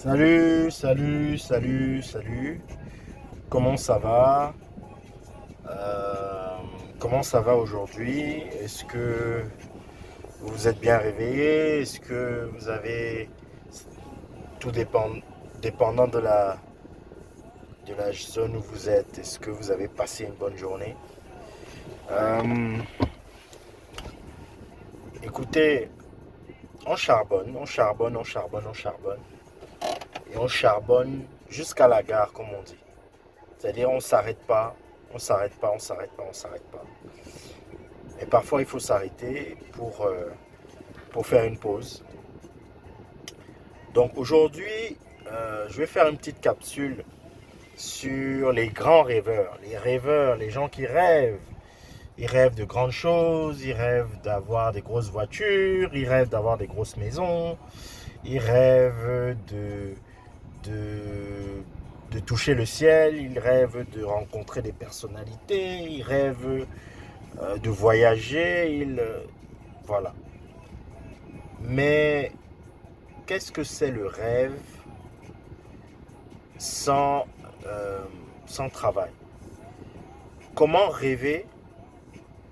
Salut, salut, salut, salut. Comment ça va? Euh, Comment ça va aujourd'hui? Est-ce que vous vous êtes bien réveillé? Est-ce que vous avez tout dépendant de la zone où vous êtes? Est-ce que vous avez passé une bonne journée? Euh, Écoutez, on charbonne, on charbonne, on charbonne, on charbonne. Et on charbonne jusqu'à la gare, comme on dit. C'est-à-dire on s'arrête pas, on s'arrête pas, on s'arrête pas, on s'arrête pas. Et parfois, il faut s'arrêter pour faire une pause. Donc aujourd'hui, je vais faire une petite capsule sur les grands rêveurs, les gens qui rêvent. Ils rêvent de grandes choses, ils rêvent d'avoir des grosses voitures, ils rêvent d'avoir des grosses maisons, ils rêvent de toucher le ciel, ils rêvent de rencontrer des personnalités, ils rêvent de voyager, voilà. Mais qu'est-ce que c'est le rêve sans, euh, sans travail? Comment rêver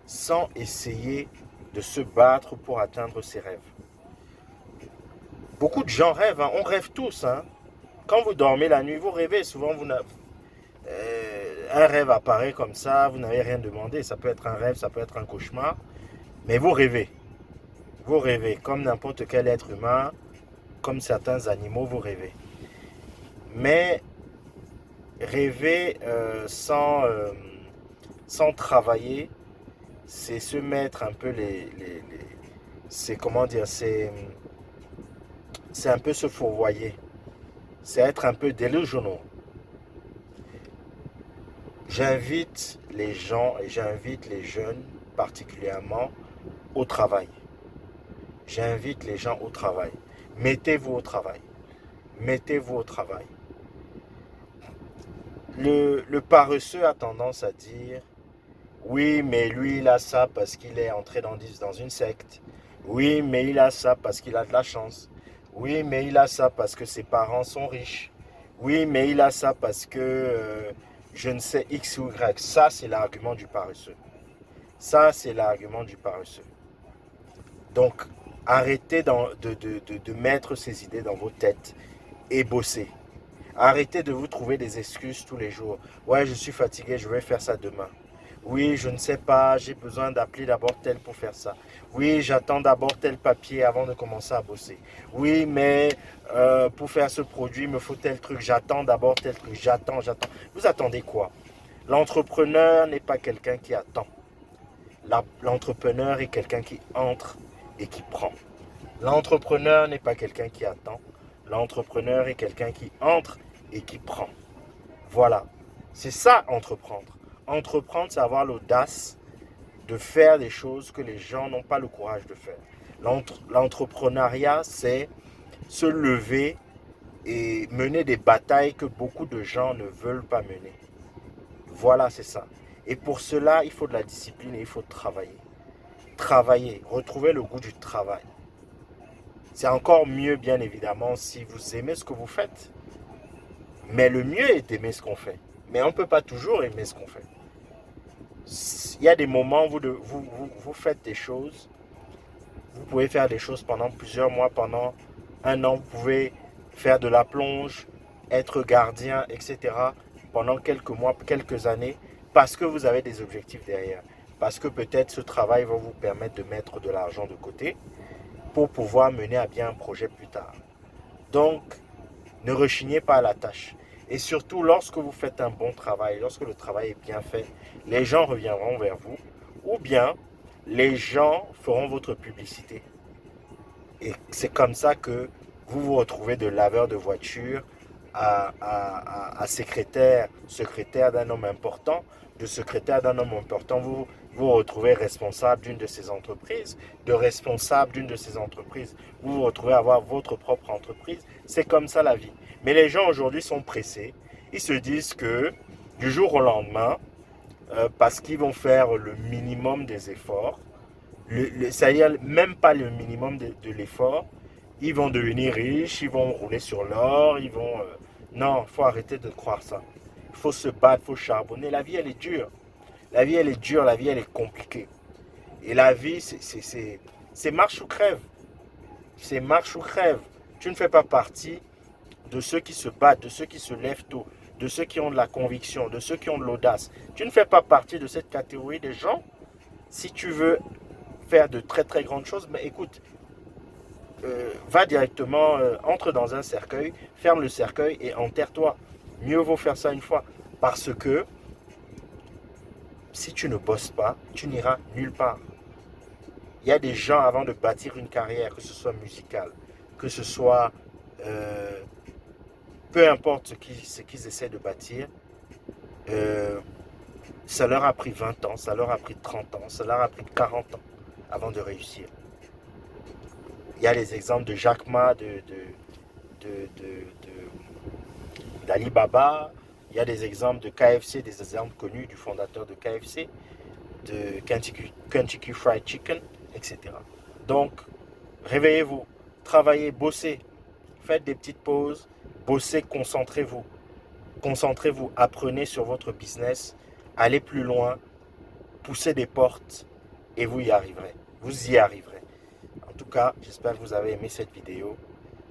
sans essayer de se battre pour atteindre ses rêves? Beaucoup de gens rêvent, hein. On rêve tous, hein. Quand vous dormez la nuit, vous rêvez. Souvent, un rêve apparaît comme ça, vous n'avez rien demandé. Ça peut être un rêve, ça peut être un cauchemar. Mais vous rêvez. Vous rêvez. Comme n'importe quel être humain, comme certains animaux, vous rêvez. Mais rêver sans travailler, c'est se mettre un peu c'est comment dire, c'est un peu se fourvoyer, c'est être un peu delusional. J'invite les gens et j'invite les jeunes particulièrement au travail. J'invite les gens au travail. Mettez-vous au travail. Mettez-vous au travail. Le paresseux a tendance à dire: oui, mais lui, il a ça parce qu'il est entré dans une secte. Oui, mais il a ça parce qu'il a de la chance. Oui, mais il a ça parce que ses parents sont riches. Oui, mais il a ça parce que je ne sais X ou Y. Ça, c'est l'argument du paresseux. Ça, c'est l'argument du paresseux. Donc, arrêtez de mettre ces idées dans vos têtes et bossez. Arrêtez de vous trouver des excuses tous les jours. Ouais, je suis fatigué, je vais faire ça demain. Oui, je ne sais pas, j'ai besoin d'appeler d'abord tel pour faire ça. Oui, j'attends d'abord tel papier avant de commencer à bosser. Oui, mais pour faire ce produit, il me faut tel truc. J'attends d'abord tel truc. J'attends. Vous attendez quoi? L'entrepreneur n'est pas quelqu'un qui attend. L'entrepreneur est quelqu'un qui entre et qui prend. L'entrepreneur n'est pas quelqu'un qui attend. L'entrepreneur est quelqu'un qui entre et qui prend. Voilà. C'est ça, entreprendre. Entreprendre, c'est avoir l'audace de faire des choses que les gens n'ont pas le courage de faire. L'entrepreneuriat, c'est se lever et mener des batailles que beaucoup de gens ne veulent pas mener. Voilà, c'est ça. Et pour cela, il faut de la discipline et il faut travailler. Travailler, retrouver le goût du travail. C'est encore mieux, bien évidemment, si vous aimez ce que vous faites. Mais le mieux est d'aimer ce qu'on fait. Mais on ne peut pas toujours aimer ce qu'on fait. Il y a des moments où vous faites des choses. Vous pouvez faire des choses pendant plusieurs mois, pendant un an. Vous pouvez faire de la plonge, être gardien, etc. pendant quelques mois, quelques années, parce que vous avez des objectifs derrière. Parce que peut-être ce travail va vous permettre de mettre de l'argent de côté pour pouvoir mener à bien un projet plus tard. Donc, ne rechignez pas à la tâche. Et surtout, lorsque vous faites un bon travail, lorsque le travail est bien fait, les gens reviendront vers vous ou bien les gens feront votre publicité. Et c'est comme ça que vous vous retrouvez de laveur de voiture à secrétaire d'un homme important. De secrétaire d'un homme important, vous vous retrouvez responsable d'une de ces entreprises. De responsable d'une de ces entreprises, vous vous retrouvez à avoir votre propre entreprise. C'est comme ça la vie. Mais les gens aujourd'hui sont pressés. Ils se disent que du jour au lendemain, parce qu'ils vont faire le minimum des efforts, c'est-à-dire même pas le minimum de l'effort, ils vont devenir riches, ils vont rouler sur l'or, ils vont... Non, il faut arrêter de croire ça. Il faut se battre, il faut charbonner. La vie, elle est dure. La vie, elle est dure, la vie, elle est compliquée. Et la vie, c'est marche ou crève. C'est marche ou crève. Tu ne fais pas partie de ceux qui se battent, de ceux qui se lèvent tôt, de ceux qui ont de la conviction, de ceux qui ont de l'audace. Tu ne fais pas partie de cette catégorie de gens. Si tu veux faire de très très grandes choses, mais écoute, va directement, entre dans un cercueil, ferme le cercueil et enterre-toi. Mieux vaut faire ça une fois. Parce que si tu ne bosses pas, tu n'iras nulle part. Il y a des gens avant de bâtir une carrière, que ce soit musicale, que ce soit peu importe ce qu'ils essaient de bâtir, euh, ça leur a pris 20 ans, ça leur a pris 30 ans, ça leur a pris 40 ans avant de réussir. Il y a les exemples de Jack Ma, d'Alibaba, il y a des exemples de KFC, des exemples connus du fondateur de KFC, de Kentucky Fried Chicken, etc. Donc, réveillez-vous, travaillez, bossez, faites des petites pauses, bossez, concentrez-vous. Concentrez-vous, apprenez sur votre business, allez plus loin, poussez des portes et vous y arriverez. Vous y arriverez. En tout cas, j'espère que vous avez aimé cette vidéo.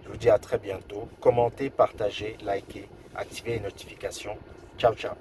Je vous dis à très bientôt. Commentez, partagez, likez, activez les notifications. Ciao, ciao.